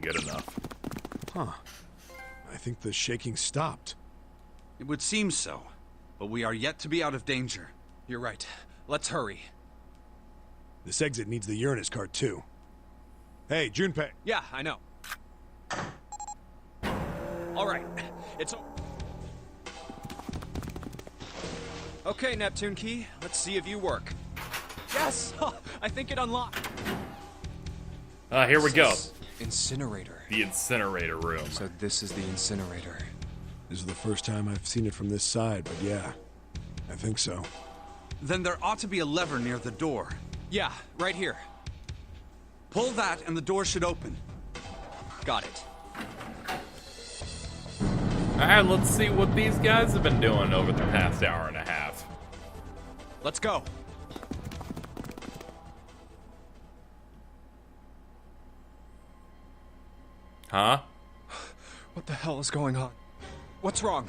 good enough. Huh. I think the shaking stopped. It would seem so, but we are yet to be out of danger. You're right. Let's hurry. This exit needs the Uranus card, too. Hey, Junpei. Yeah, I know. All right, it's... Okay, Neptune Key, let's see if you work. Yes! I think it unlocked. Here we go. Incinerator. The incinerator room. So this is the incinerator. This is the first time I've seen it from this side, but yeah, I think so. Then there ought to be a lever near the door. Yeah, right here. Pull that and the door should open. Got it. Alright, let's see what these guys have been doing over the past hour and a half. Let's go. Huh? What the hell is going on? What's wrong?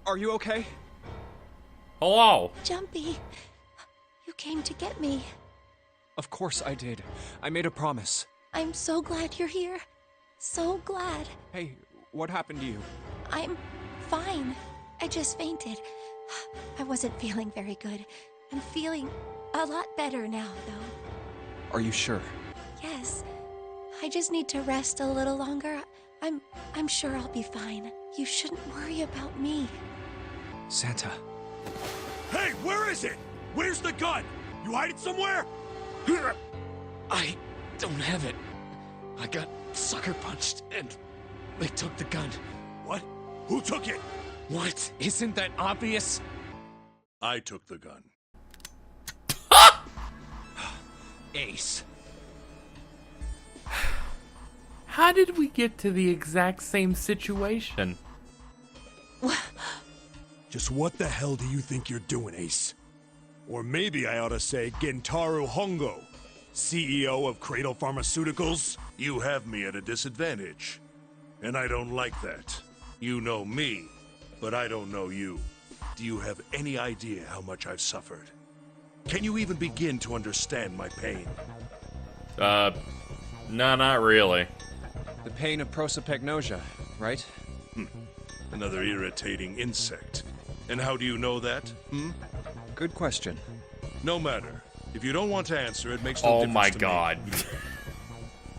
Are you okay? Hello? Jumpy, you came to get me. Of course I did. I made a promise. I'm so glad you're here. So glad. Hey, what happened to you? I'm fine. I just fainted. I wasn't feeling very good. I'm feeling a lot better now, though. Are you sure? Yes. I just need to rest a little longer. I'm sure I'll be fine. You shouldn't worry about me. Santa. Hey, where is it? Where's the gun? You hide it somewhere? I don't have it. I got sucker punched and they took the gun. What? Who took it? What? Isn't that obvious? I took the gun. Ace. How did we get to the exact same situation? Just what the hell do you think you're doing, Ace? Or maybe I ought to say Gentaro Hongo, CEO of Cradle Pharmaceuticals. You have me at a disadvantage, and I don't like that. You know me, but I don't know you. Do you have any idea how much I've suffered? Can you even begin to understand my pain? No, not really. The pain of prosopagnosia, right? Another irritating insect. And how do you know that? Good question. No matter. If you don't want to answer, it makes no Oh difference my to god.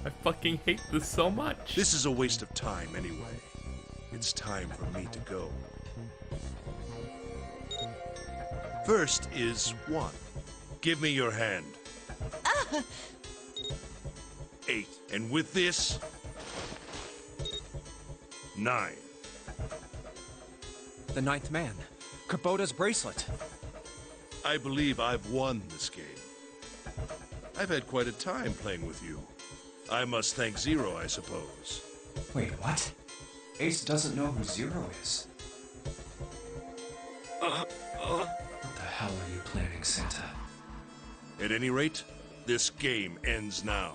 I fucking hate this so much. me. This is a waste of time anyway. It's time for me to go. First is 1. Give me your hand. 8. And with this, 9. The ninth man. Kubota's bracelet. I believe I've won this game. I've had quite a time playing with you. I must thank Zero, I suppose. Wait, what? Ace doesn't know who Zero is. What the hell are you planning, Santa? At any rate, this game ends now.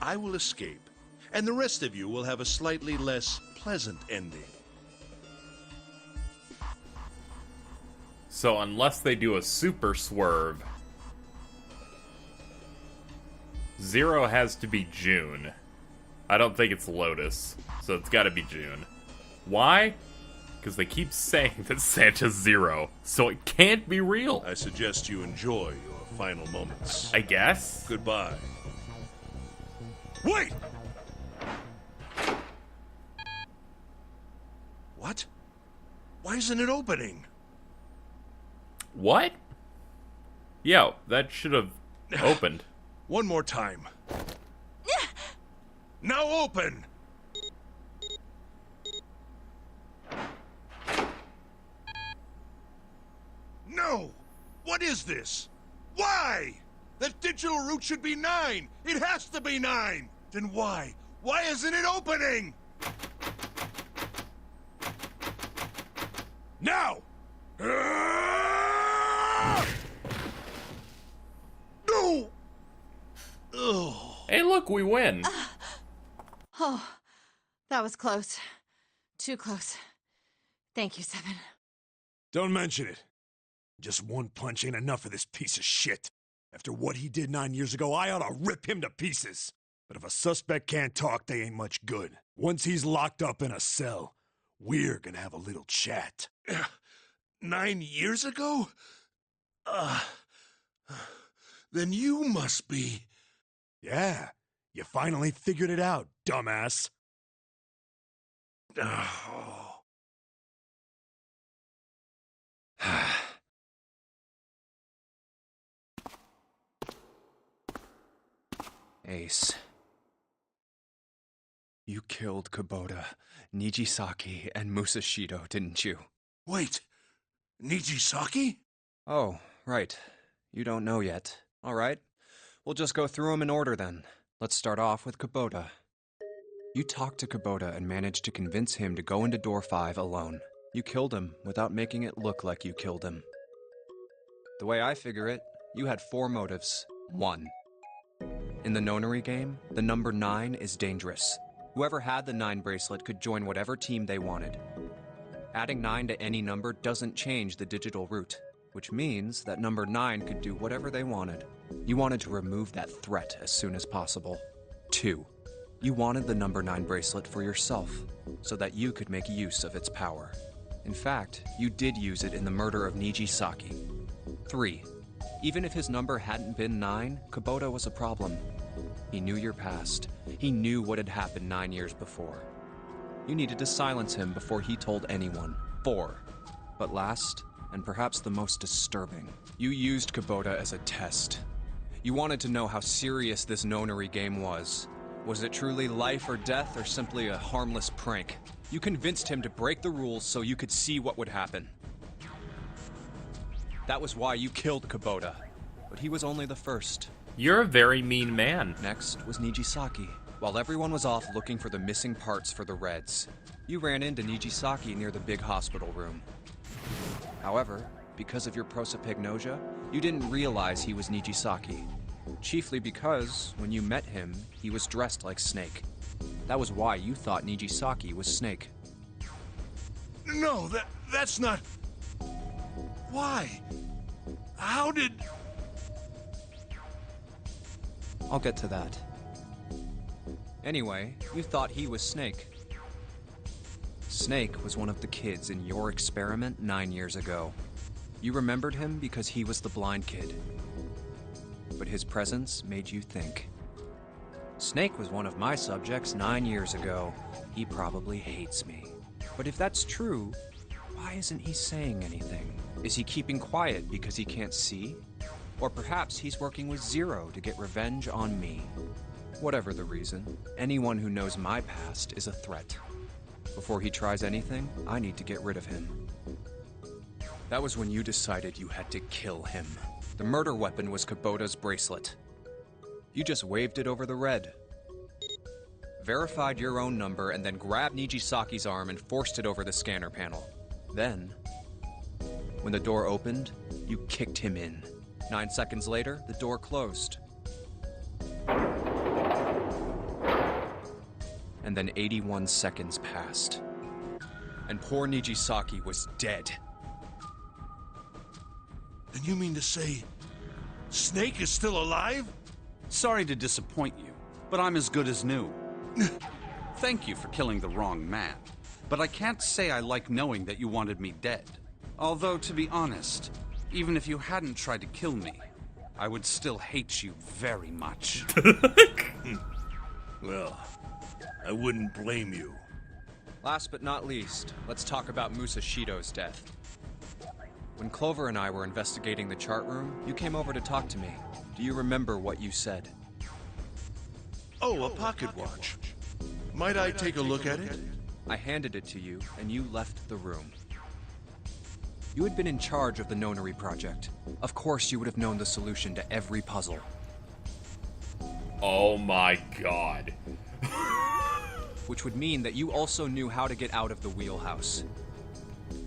I will escape, and the rest of you will have a slightly less pleasant ending. So unless they do a super swerve, Zero has to be June. I don't think it's Lotus, so it's gotta be June. Why? Because they keep saying that Santa's Zero, so it can't be real. I suggest you enjoy your final moments. I guess? Goodbye. Wait! What? Why isn't it opening? What? Yo, that should have opened. One more time. Now open! No! What is this? Why? That digital route should be 9! It has to be 9! Then why? Why isn't it opening? Now! No! Ugh. Hey, look, we win. Oh, that was close. Too close. Thank you, Seven. Don't mention it. Just one punch ain't enough for this piece of shit. After what he did 9 years ago, I ought to rip him to pieces. But if a suspect can't talk, they ain't much good. Once he's locked up in a cell, we're gonna have a little chat. 9 years ago? Then you must be... Yeah, you finally figured it out, dumbass. Oh. Ace. You killed Kubota, Nijisaki, and Musashido, didn't you? Wait, Nijisaki? Oh, right. You don't know yet. All right. We'll just go through them in order then. Let's start off with Kubota. You talked to Kubota and managed to convince him to go into door 5 alone. You killed him without making it look like you killed him. The way I figure it, you had 4 motives. 1. In the nonary game, the number 9 is dangerous. Whoever had the 9 bracelet could join whatever team they wanted. Adding 9 to any number doesn't change the digital route, which means that number 9 could do whatever they wanted. You wanted to remove that threat as soon as possible. 2. You wanted the number 9 bracelet for yourself, so that you could make use of its power. In fact, you did use it in the murder of Nijisaki. 3. Even if his number hadn't been 9, Kubota was a problem. He knew your past. He knew what had happened 9 years before. You needed to silence him before he told anyone. 4. But last, and perhaps the most disturbing, you used Kubota as a test. You wanted to know how serious this nonary game was. Was it truly life or death, or simply a harmless prank? You convinced him to break the rules so you could see what would happen. That was why you killed Kubota. But he was only the first. You're a very mean man. Next was Nijisaki. While everyone was off looking for the missing parts for the Reds, you ran into Nijisaki near the big hospital room. However, because of your prosopagnosia, you didn't realize he was Nijisaki. Chiefly because, when you met him, he was dressed like Snake. That was why you thought Nijisaki was Snake. No, that's not... Why? How did... I'll get to that. Anyway, you thought he was Snake. Snake was one of the kids in your experiment 9 years ago. You remembered him because he was the blind kid. But his presence made you think. Snake was one of my subjects 9 years ago. He probably hates me. But if that's true, why isn't he saying anything? Is he keeping quiet because he can't see? Or perhaps he's working with Zero to get revenge on me. Whatever the reason, anyone who knows my past is a threat. Before he tries anything, I need to get rid of him. That was when you decided you had to kill him. The murder weapon was Kubota's bracelet. You just waved it over the red. Verified your own number and then grabbed Nijisaki's arm and forced it over the scanner panel. Then, when the door opened, you kicked him in. 9 seconds later, the door closed. And then 81 seconds passed. And poor Nijisaki was dead. And you mean to say... Snake is still alive? Sorry to disappoint you, but I'm as good as new. Thank you for killing the wrong man, but I can't say I like knowing that you wanted me dead. Although, to be honest, even if you hadn't tried to kill me, I would still hate you very much. Well, I wouldn't blame you. Last but not least, let's talk about Musashido's death. When Clover and I were investigating the chart room, you came over to talk to me. Do you remember what you said? Oh, a pocket watch. Might I take a look at it? I handed it to you, and you left the room. You had been in charge of the nonary project. Of course you would have known the solution to every puzzle. Oh my god. Which would mean that you also knew how to get out of the wheelhouse.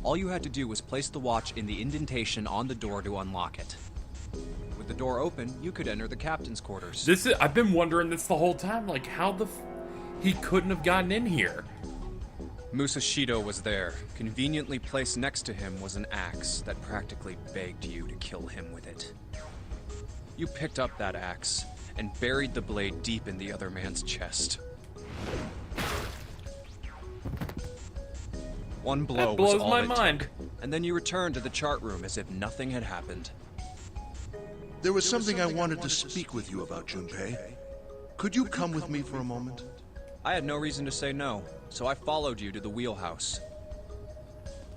All you had to do was place the watch in the indentation on the door to unlock it. With the door open, you could enter the captain's quarters. I've been wondering this the whole time, like how he couldn't have gotten in here. Musashido was there. Conveniently placed next to him was an axe that practically begged you to kill him with it. You picked up that axe, and buried the blade deep in the other man's chest. One blow That blows was all my it mind. took, and then you returned to the chart room as if nothing had happened. There was something I wanted to speak with you about, Junpei. Could you come with me for a moment? I had no reason to say no, so I followed you to the wheelhouse.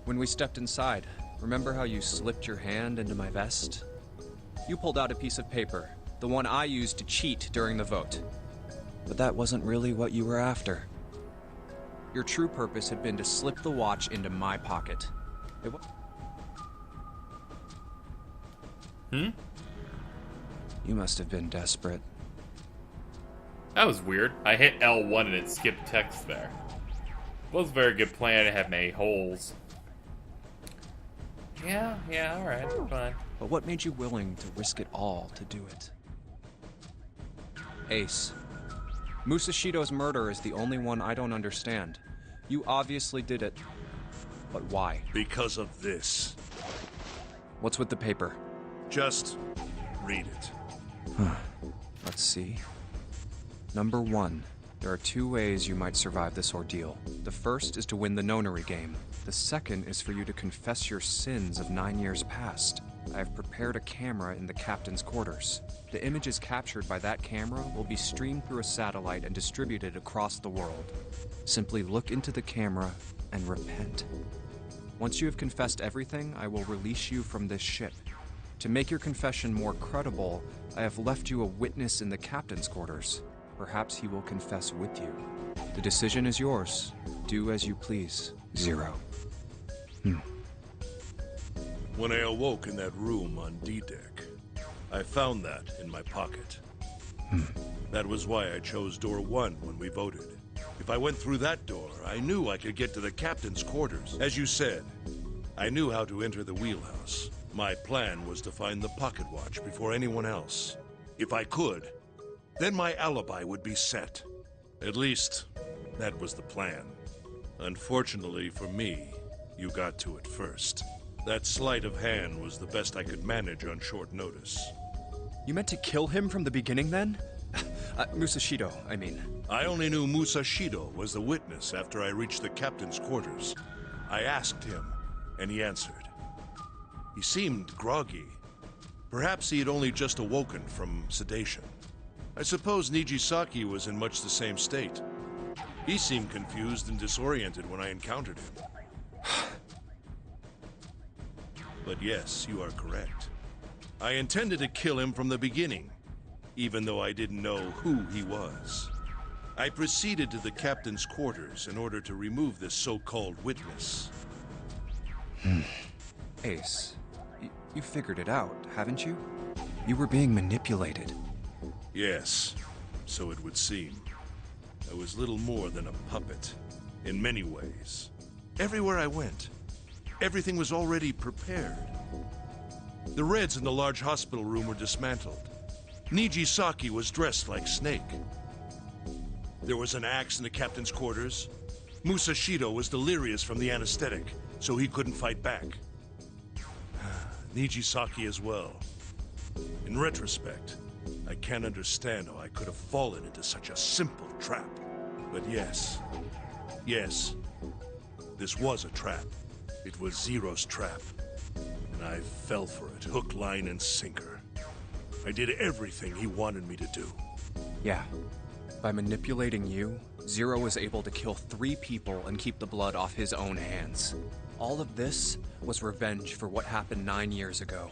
When we stepped inside, remember how you slipped your hand into my vest? You pulled out a piece of paper, the one I used to cheat during the vote. But that wasn't really what you were after. Your true purpose had been to slip the watch into my pocket. You must have been desperate. That was weird. I hit L1 and it skipped text there. Was a very good plan. It had many holes. Yeah, alright, fine. But what made you willing to risk it all to do it? Ace, Musashido's murder is the only one I don't understand. You obviously did it. But why? Because of this. What's with the paper? Just read it. Let's see. Number 1. There are 2 ways you might survive this ordeal. The first is to win the nonary game. The second is for you to confess your sins of 9 years past. I have prepared a camera in the captain's quarters. The images captured by that camera will be streamed through a satellite and distributed across the world. Simply look into the camera and repent. Once you have confessed everything, I will release you from this ship. To make your confession more credible, I have left you a witness in the captain's quarters. Perhaps he will confess with you. The decision is yours. Do as you please. 0. When I awoke in that room on D-Deck, I found that in my pocket. That was why I chose door 1 when we voted. If I went through that door, I knew I could get to the captain's quarters. As you said, I knew how to enter the wheelhouse. My plan was to find the pocket watch before anyone else. If I could, then my alibi would be set. At least, that was the plan. Unfortunately for me, you got to it first. That sleight of hand was the best I could manage on short notice. You meant to kill him from the beginning then? Musashido, I mean. I only knew Musashido was the witness after I reached the captain's quarters. I asked him, and he answered. He seemed groggy. Perhaps he had only just awoken from sedation. I suppose Nijisaki was in much the same state. He seemed confused and disoriented when I encountered him. But yes, you are correct. I intended to kill him from the beginning, even though I didn't know who he was. I proceeded to the captain's quarters in order to remove this so-called witness. Ace, you figured it out, haven't you? You were being manipulated. Yes, so it would seem. I was little more than a puppet, in many ways. Everywhere I went, everything was already prepared. The Reds in the large hospital room were dismantled. Nijisaki was dressed like Snake. There was an axe in the captain's quarters. Musashido was delirious from the anesthetic, so he couldn't fight back. Nijisaki as well. In retrospect, I can't understand how I could have fallen into such a simple trap. But yes, this was a trap. It was Zero's trap. And I fell for it, hook, line, and sinker. I did everything he wanted me to do. Yeah. By manipulating you, Zero was able to kill 3 people and keep the blood off his own hands. All of this was revenge for what happened 9 years ago.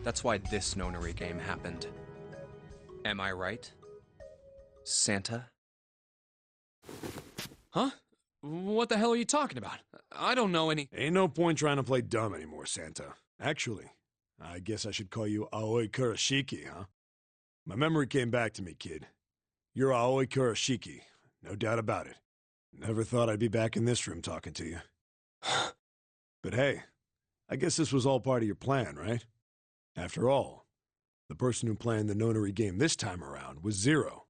That's why this nonary game happened. Am I right? Santa? Huh? What the hell are you talking about? I don't know any... Ain't no point trying to play dumb anymore, Santa. Actually, I guess I should call you Aoi Kurashiki, huh? My memory came back to me, kid. You're Aoi Kurashiki, no doubt about it. Never thought I'd be back in this room talking to you. But hey, I guess this was all part of your plan, right? After all, the person who planned the nonary game this time around was Zero.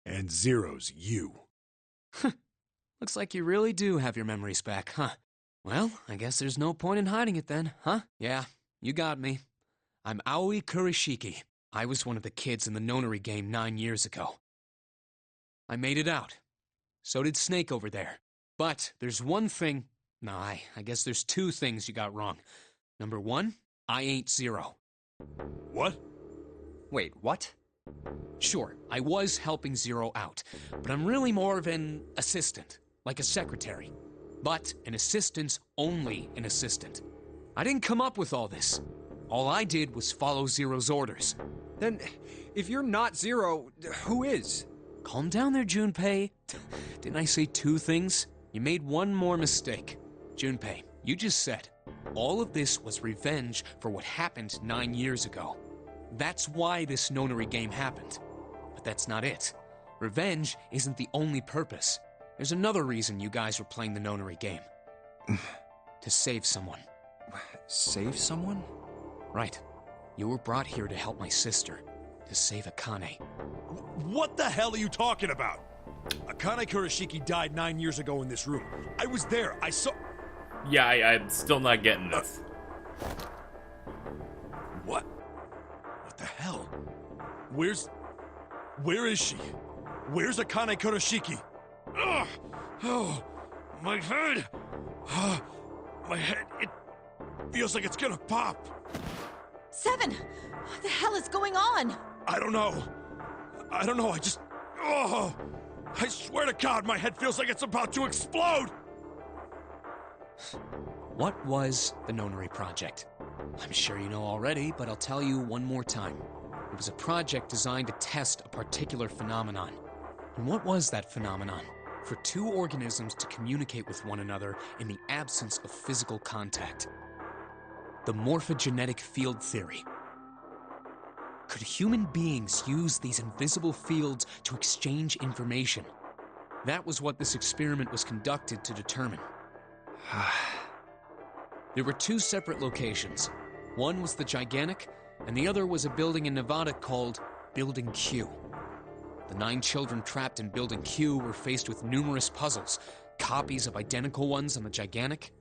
And Zero's you. Looks like you really do have your memories back, huh? Well, I guess there's no point in hiding it then, huh? Yeah, you got me. I'm Aoi Kurashiki. I was one of the kids in the nonary game 9 years ago. I made it out. So did Snake over there. But there's one thing... No, I guess there's two things you got wrong. Number one, I ain't Zero. What? Wait, what? Sure, I was helping Zero out, but I'm really more of an assistant, like a secretary. But an assistant's only an assistant. I didn't come up with all this. All I did was follow Zero's orders. Then, if you're not Zero, who is? Calm down there, Junpei. Didn't I say two things? You made one more mistake. Junpei, you just said, all of this was revenge for what happened 9 years ago. That's why this nonary game happened. But that's not it. Revenge isn't the only purpose. There's another reason you guys were playing the nonary game. To save someone. Save someone? Right. You were brought here to help my sister. To save Akane. What the hell are you talking about? Akane Kurashiki died 9 years ago in this room. I was there. I saw... Yeah, I'm still not getting this. What? What the hell? Where is she? Where's Akane Kurashiki? Ugh! Oh, my head! My head, it feels like it's gonna pop. 7! What the hell is going on? I don't know, I just... Oh! I swear to God, my head feels like it's about to explode! What was the Nonary Project? I'm sure you know already, but I'll tell you one more time. It was a project designed to test a particular phenomenon. And what was that phenomenon? For two organisms to communicate with one another in the absence of physical contact. The morphogenetic field theory. Could human beings use these invisible fields to exchange information? That was what this experiment was conducted to determine. There were two separate locations. One was the Gigantic, and the other was a building in Nevada called Building Q. The 9 children trapped in Building Q were faced with numerous puzzles, copies of identical ones on the Gigantic.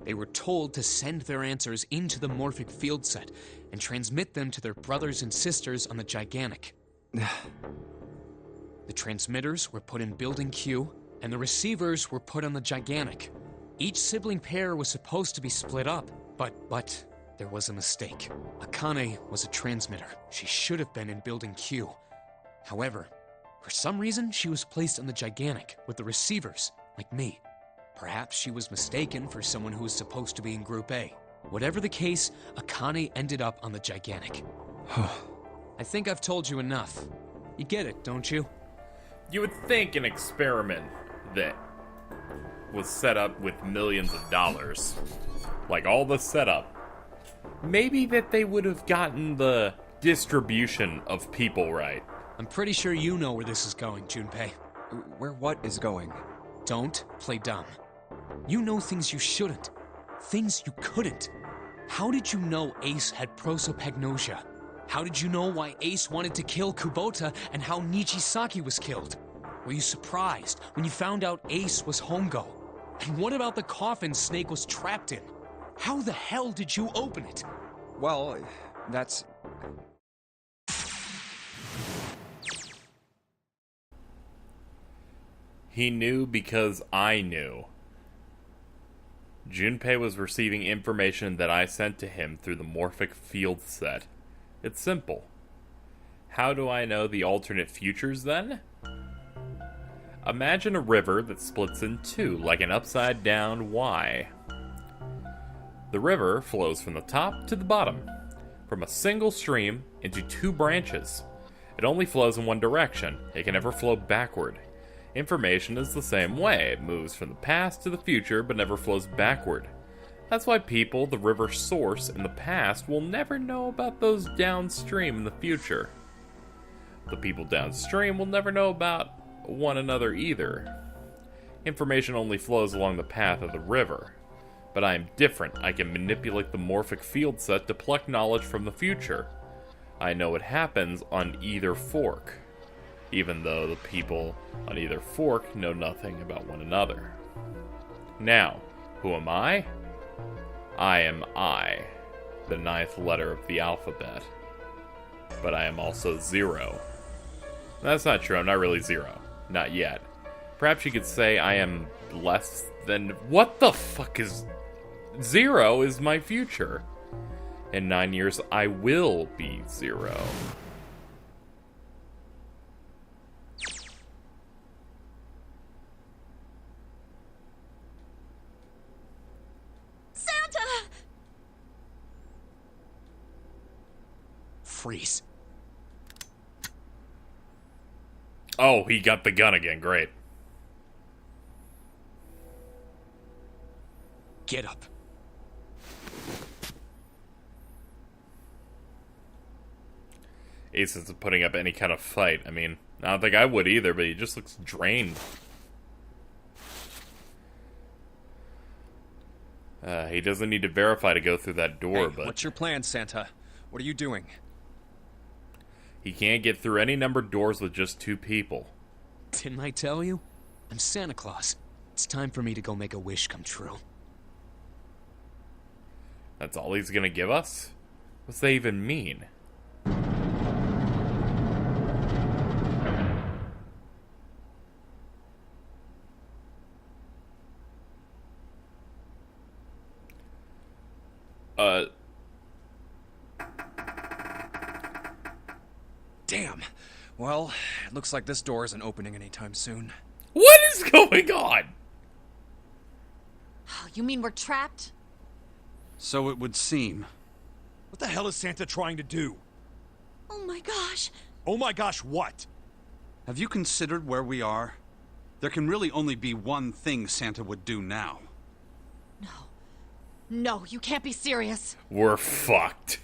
They were told to send their answers into the Morphic field set and transmit them to their brothers and sisters on the Gigantic. The transmitters were put in Building Q, and the receivers were put on the Gigantic. Each sibling pair was supposed to be split up, but there was a mistake. Akane was a transmitter. She should have been in Building Q. However, for some reason, she was placed on the Gigantic with the receivers, like me. Perhaps she was mistaken for someone who was supposed to be in Group A. Whatever the case, Akane ended up on the Gigantic. I think I've told you enough. You get it, don't you? You would think an experiment that was set up with millions of dollars, like all the setup, maybe that they would have gotten the distribution of people right. I'm pretty sure you know where this is going, Junpei. Where what is going? Don't play dumb. You know things you shouldn't. Things you couldn't. How did you know Ace had prosopagnosia? How did you know why Ace wanted to kill Kubota and how Nijisaki was killed? Were you surprised when you found out Ace was Hongo? And what about the coffin Snake was trapped in? How the hell did you open it? Well, that's... He knew because I knew. Junpei was receiving information that I sent to him through the Morphic field set. It's simple. How do I know the alternate futures then? Imagine a river that splits in two, like an upside-down Y. The river flows from the top to the bottom, from a single stream into 2 branches. It only flows in one direction. It can never flow backward. Information is the same way. It moves from the past to the future, but never flows backward. That's why people, the river's source in the past, will never know about those downstream in the future. The people downstream will never know about one another either. Information only flows along the path of the river. But I am different. I can manipulate the Morphic field set to pluck knowledge from the future. I know what happens on either fork, even though the people on either fork know nothing about one another. Now, who am I? I am I, the 9th letter of the alphabet. but I am also 0. That's not true. I'm not really 0. Not yet. Perhaps you could say I am less than... What the fuck is... 0 is my future. In 9 years, I will be 0. Santa! Freeze. Oh, he got the gun again. Great. Get up. Ace isn't putting up any kind of fight. I mean, I don't think I would either, but he just looks drained. He doesn't need to verify to go through that door, Hey, but... what's your plan, Santa? What are you doing? He can't get through any numbered doors with just 2 people. Didn't I tell you? I'm Santa Claus. It's time for me to go make a wish come true. That's all he's gonna give us? What's that even mean? Damn. Well, it looks like this door isn't opening anytime soon. What is going on? You mean we're trapped? So it would seem. What the hell is Santa trying to do? Oh my gosh. Oh my gosh, what? Have you considered where we are? There can really only be one thing Santa would do now. No. No, you can't be serious. We're fucked.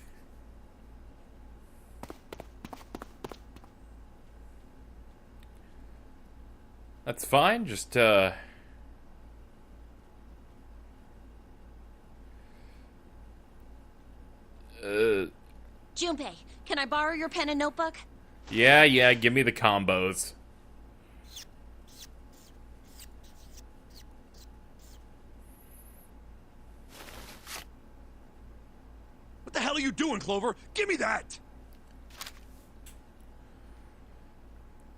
That's fine, just, Junpei, can I borrow your pen and notebook? Yeah, give me the combos. What the hell are you doing, Clover? Give me that!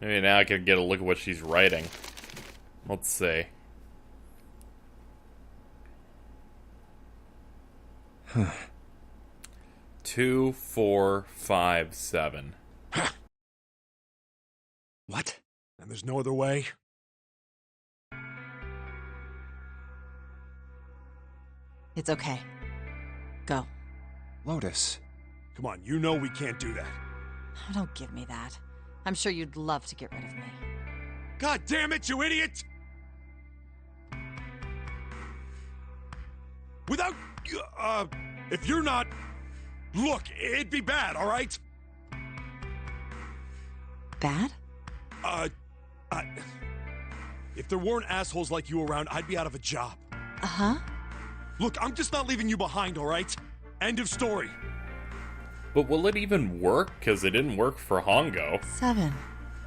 Maybe now I can get a look at what she's writing. Let's see. Huh. 2, 4, 5, 7. What? And there's no other way? It's okay. Go. Lotus. Come on, you know we can't do that. Oh, don't give me that. I'm sure you'd love to get rid of me. God damn it, you idiot! Without... if you're not... Look, it'd be bad, all right? Bad? If there weren't assholes like you around, I'd be out of a job. Uh-huh. Look, I'm just not leaving you behind, all right? End of story. But will it even work? Because it didn't work for Hongo. 7.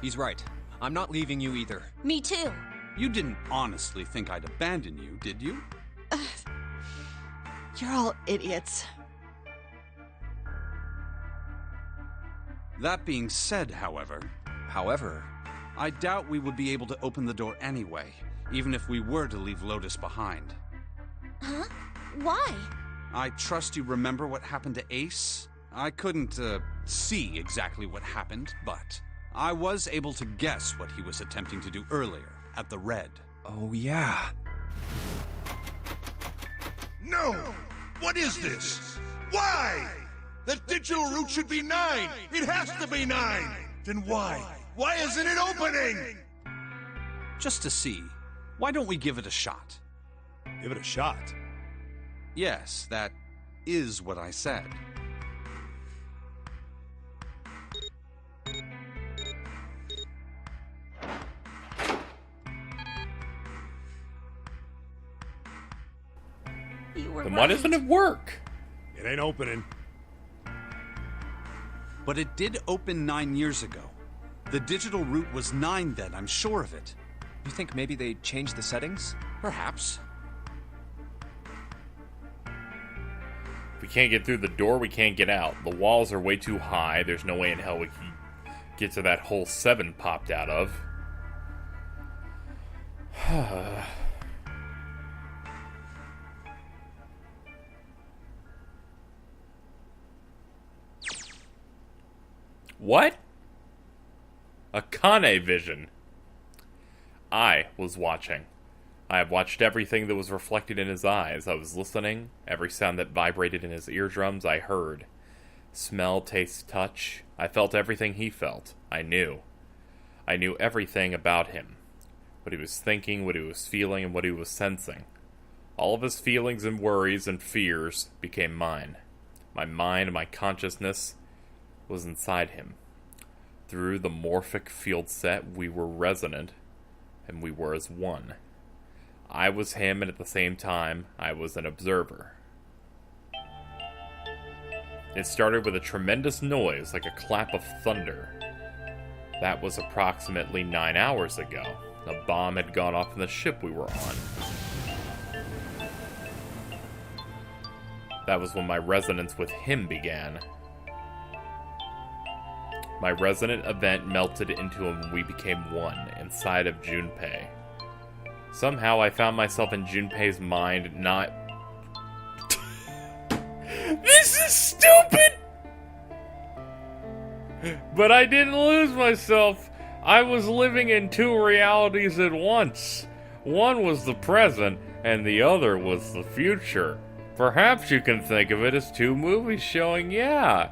He's right. I'm not leaving you either. Me too. You didn't honestly think I'd abandon you, did you? You're all idiots. That being said, however, I doubt we would be able to open the door anyway, even if we were to leave Lotus behind. Huh? Why? I trust you remember what happened to Ace? I couldn't, see exactly what happened, but I was able to guess what he was attempting to do earlier at the Red. Oh, yeah. No! What is this? Why? The digital route should be 9! It has to be 9! Then why? Why isn't it opening? Just to see, why don't we give it a shot? Give it a shot. Yes, that is what I said. You were Then right. why doesn't it work? It ain't opening. But it did open 9 years ago. The digital route was 9 then, I'm sure of it. You think maybe they changed the settings? Perhaps. If we can't get through the door, we can't get out. The walls are way too high. There's no way in hell we can get to that hole 7 popped out of. What? Akane vision. I was watching. I have watched everything that was reflected in his eyes. I was listening. Every sound that vibrated in his eardrums, I heard. Smell, taste, touch. I felt everything he felt. I knew. I knew everything about him. What he was thinking, what he was feeling, and what he was sensing. All of his feelings and worries and fears became mine. My mind, my consciousness was inside him. Through the Morphic field set, we were resonant, and we were as one. I was him, and at the same time, I was an observer. It started with a tremendous noise, like a clap of thunder. That was approximately 9 hours ago. A bomb had gone off in the ship we were on. That was when my resonance with him began. My resonant event melted into him and we became one, inside of Junpei. Somehow I found myself in Junpei's mind, not... This is stupid! But I didn't lose myself. I was living in 2 realities at once. One was the present, and the other was the future. Perhaps you can think of it as 2 movies showing, Akane,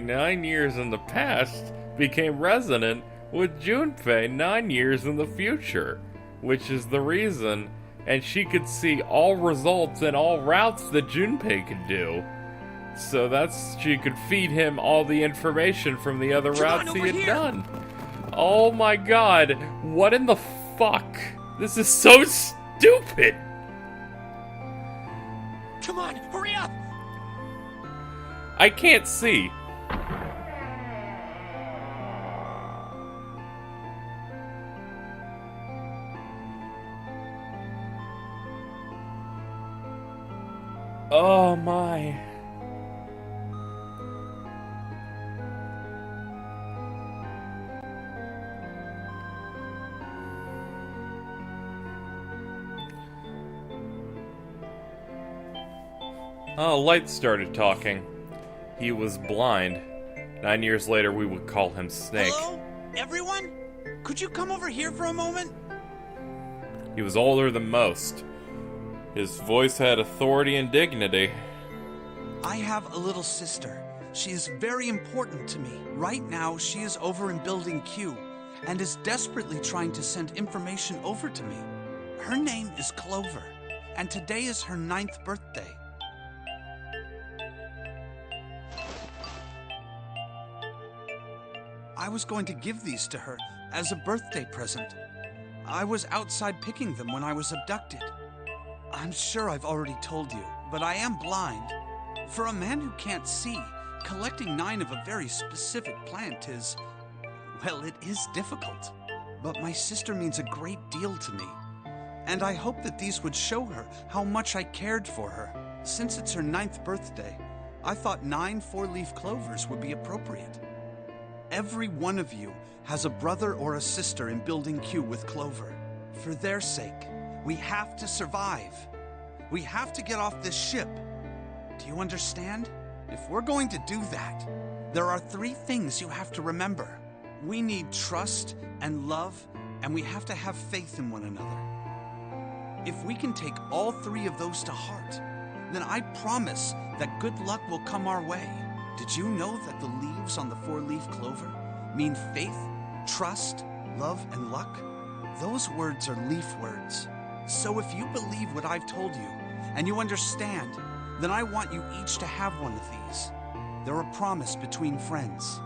9 years in the past, became resonant with Junpei 9 years in the future, which is the reason, and she could see all results and all routes that Junpei could do. So she could feed him all the information from the other routes he had done. Oh my god, what in the fuck? This is so stupid! Come on, hurry up! I can't see. Oh my. Oh, Light started talking. He was blind. 9 years later, we would call him Snake. Hello? Everyone? Could you come over here for a moment? He was older than most. His voice had authority and dignity. I have a little sister. She is very important to me. Right now, she is over in Building Q and is desperately trying to send information over to me. Her name is Clover, and today is her 9th birthday. I was going to give these to her as a birthday present. I was outside picking them when I was abducted. I'm sure I've already told you, but I am blind. For a man who can't see, collecting 9 of a very specific plant is, well, it is difficult. But my sister means a great deal to me. And I hope that these would show her how much I cared for her. Since it's her 9th birthday, I thought 9 4-leaf clovers would be appropriate. Every one of you has a brother or a sister in Building Q with Clover. For their sake, we have to survive. We have to get off this ship. Do you understand? If we're going to do that, there are 3 things you have to remember. We need trust and love, and we have to have faith in one another. If we can take all 3 of those to heart, then I promise that good luck will come our way. Did you know that the leaves on the 4-leaf clover mean faith, trust, love, and luck? Those words are leaf words. So if you believe what I've told you, and you understand, then I want you each to have one of these. They're a promise between friends.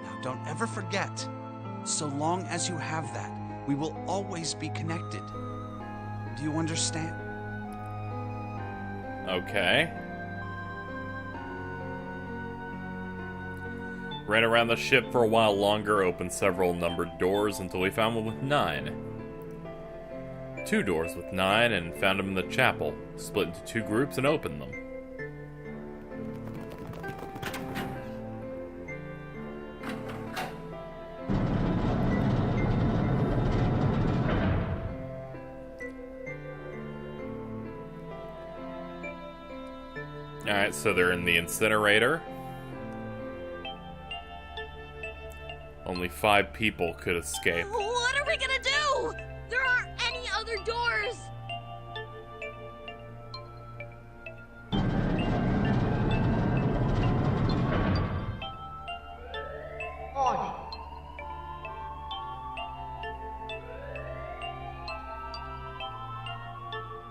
Now don't ever forget, so long as you have that, we will always be connected. Do you understand? Okay. Ran around the ship for a while longer, opened several numbered doors until we found one with 9. 2 doors with 9 and found them in the chapel. Split into 2 groups and opened them. Alright, so they're in the incinerator. Only 5 people could escape. What are we gonna do? There aren't any other doors. Warning.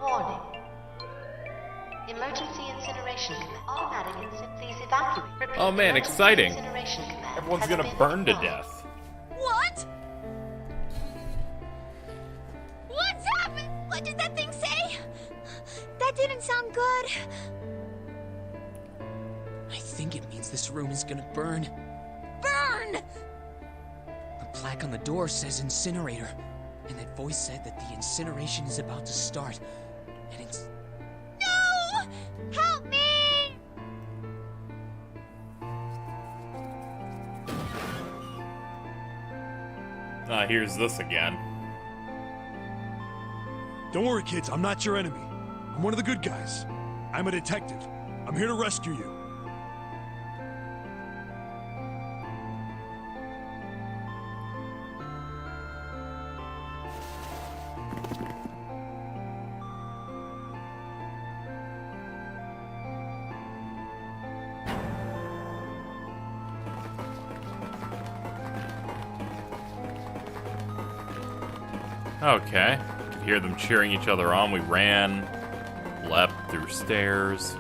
Warning. Emergency incineration command. Automatic please evacuate. Repeat, Oh man, emergency exciting. incineration command Everyone's has gonna been burn to acquired. death. What? What's happened? What did that thing say? That didn't sound good. I think it means this room is gonna burn. Burn! The plaque on the door says incinerator, and that voice said that the incineration is about to start. And it's... No! Help me! Ah, here's this again. Don't worry, kids. I'm not your enemy. I'm one of the good guys. I'm a detective. I'm here to rescue you. Okay. Could hear them cheering each other on. We ran, leapt through stairs.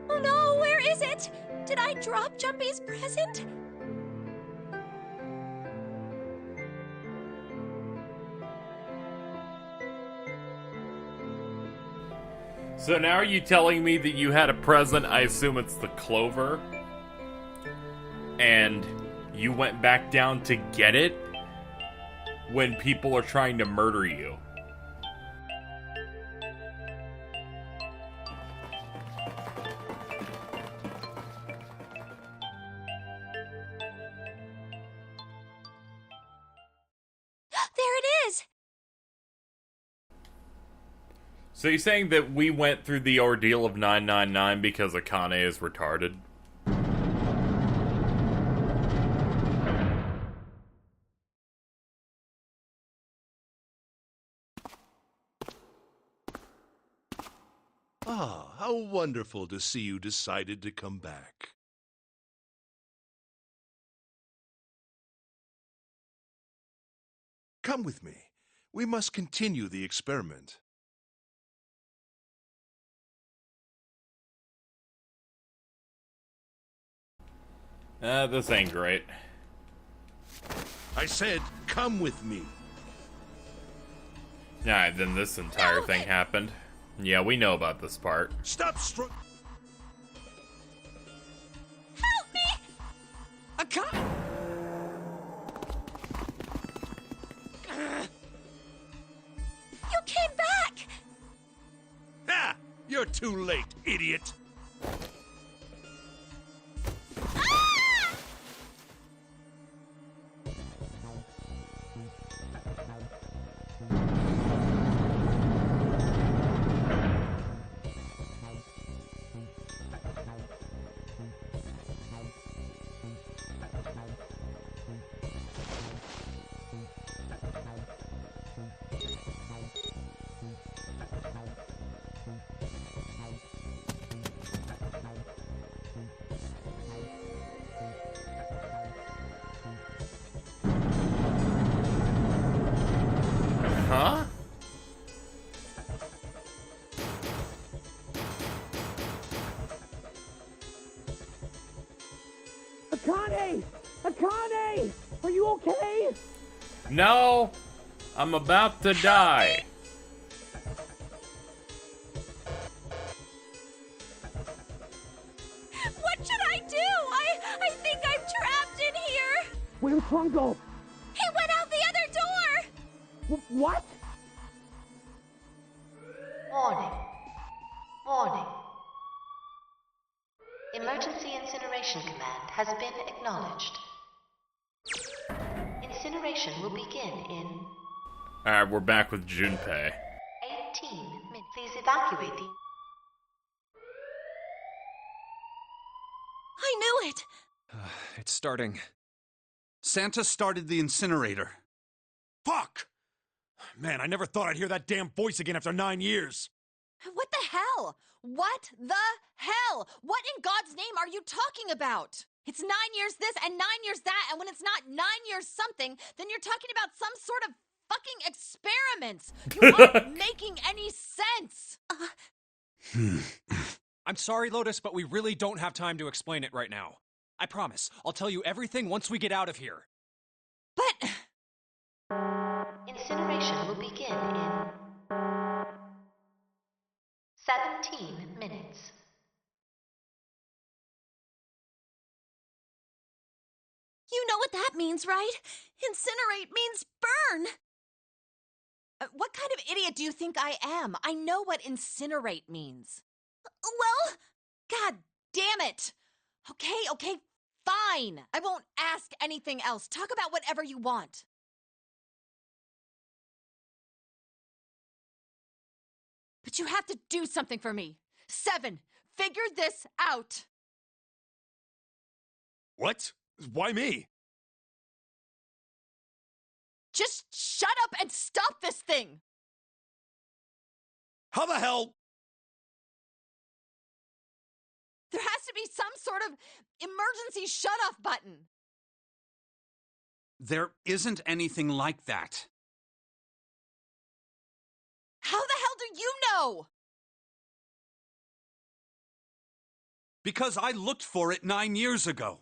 Oh no, where is it? Did I drop Jumpy's present? So now are you telling me that you had a present, I assume it's the clover, and you went back down to get it when people are trying to murder you? There it is! So you're saying that we went through the ordeal of 999 because Akane is retarded? Ah, how wonderful to see you decided to come back. Come with me. We must continue the experiment. This ain't great. I said, come with me. Alright, then this entire thing happened. Yeah, we know about this part. Stop Help me! Akane! You came back! Ha! You're too late, idiot! Huh? Akane! Akane! Are you okay? No! I'm about to die. What should I do? I think I'm trapped in here. Where's Hongo? He went out the other door. What? Warning. Warning. Emergency incineration command has been acknowledged. Incineration will begin in... Alright, we're back with Junpei. 18 minutes. Please evacuate the... I knew it. It's starting. Santa started the incinerator. Fuck! Man, I never thought I'd hear that damn voice again after 9 years. What the hell? What the hell? What in God's name are you talking about? It's 9 years this and 9 years that, and when it's not 9 years something, then you're talking about some sort of fucking experiments. You aren't making any sense. I'm sorry, Lotus, but we really don't have time to explain it right now. I promise, I'll tell you everything once we get out of here. But... Incineration will begin in 17 minutes. You know what that means, right? Incinerate means burn. What kind of idiot do you think I am? I know what incinerate means. Well, god damn it. Okay, fine. I won't ask anything else. Talk about whatever you want. But you have to do something for me. 7, figure this out. What? Why me? Just shut up and stop this thing! How the hell? There has to be some sort of emergency shut-off button. There isn't anything like that. How the hell do you know? Because I looked for it 9 years ago.